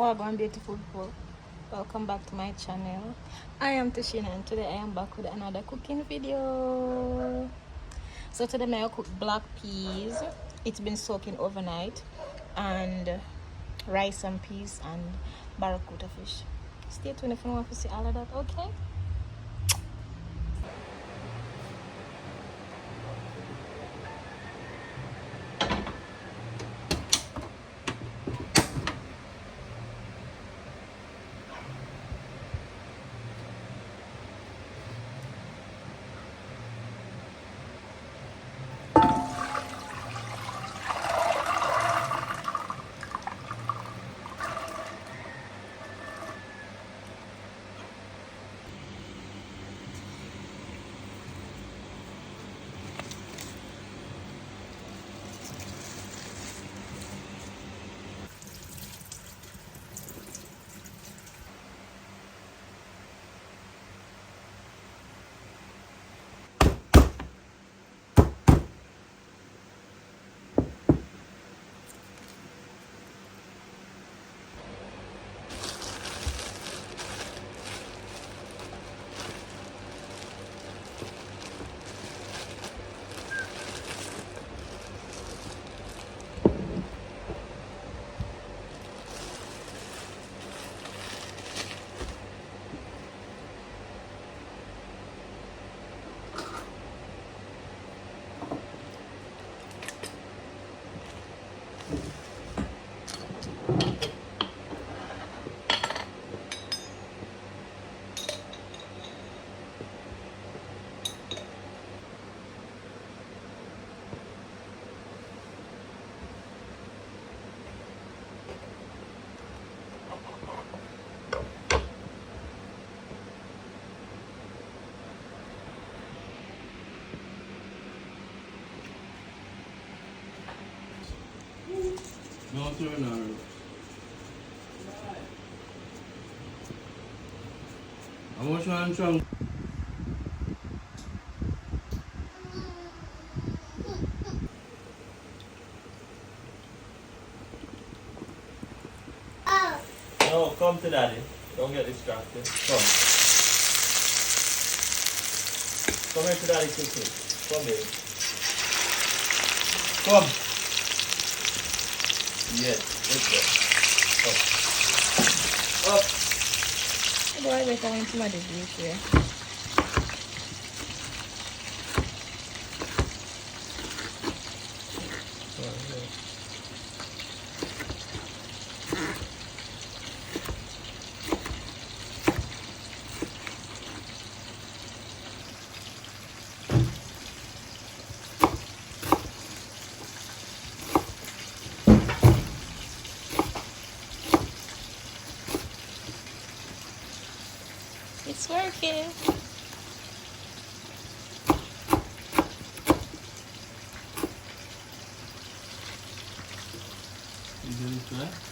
Welcome, beautiful people. Welcome back to my channel. I am Tishiena and today I am back with another cooking video. So today I cook black peas. It's been soaking overnight, and rice and peas and barracuda fish. Stay tuned if you want to see all of that, okay? No, turn on. How much one trunk? No, come to daddy. Don't get distracted. Come. Come here to daddy quickly. Come here. Come. Yes, let's go. Up. Up. Boy, we're going to my dish here. It's working. You doing it right?